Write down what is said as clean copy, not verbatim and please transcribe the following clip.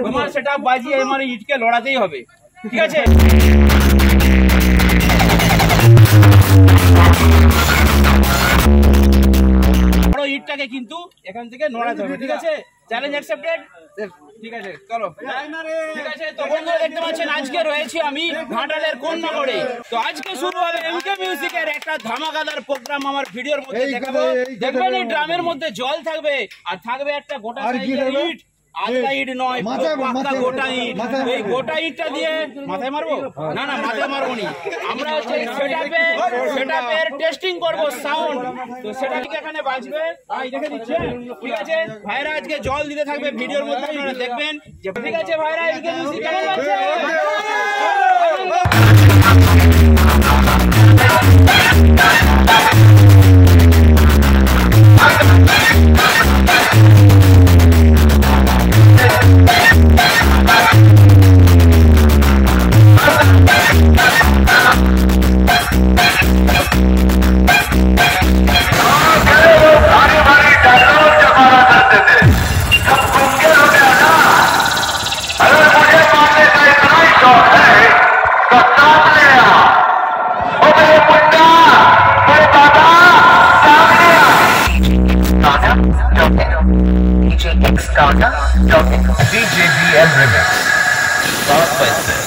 তোমার সেটা বাজিয়ে আমার ইটকে লড়াতেই হবে, ঠিক আছে? বড় ইটটাকে কিন্তু এখান থেকে নড়াতে হবে, ঠিক আছে? চ্যালেঞ্জ অ্যাকসেপ্টেড, ঠিক আছে? চলো, ঠিক আছে। তো বন্ধুরা দেখতে পাচ্ছেন আজকে রয়েছি আমি ঘাটালের কোন্নগরে। তো আজকে শুরু হবে এমকে মিউজিকের একটা ধামাকাদার প্রোগ্রাম। আমার ভিডিওর মধ্যে দেখাবো, দেখবেন এই ড্রামের মধ্যে জল থাকবে আর থাকবে একটা গোটা সাইজের ইট। আধা ইট নয়, পাক্কা গোটা ইট। এই গোটা ইটটা দিয়ে মাথায় মারবো না, না মাথায় মারবো নি। আমরা হচ্ছে সেটআপের টেস্টিং করবো সাউন্ড। তো সেটা ঠিক এখানে বাজবে, ভাই দেখে দিচ্ছে, ঠিক আছে? ভাইরা আজকে জল দিতে থাকবে ভিডিওর মধ্যে, আপনারা দেখবেন যে, ঠিক আছে ভাইরা এমকে মিউজিক কেমন লাগছে? DJBM Remix. Start by this.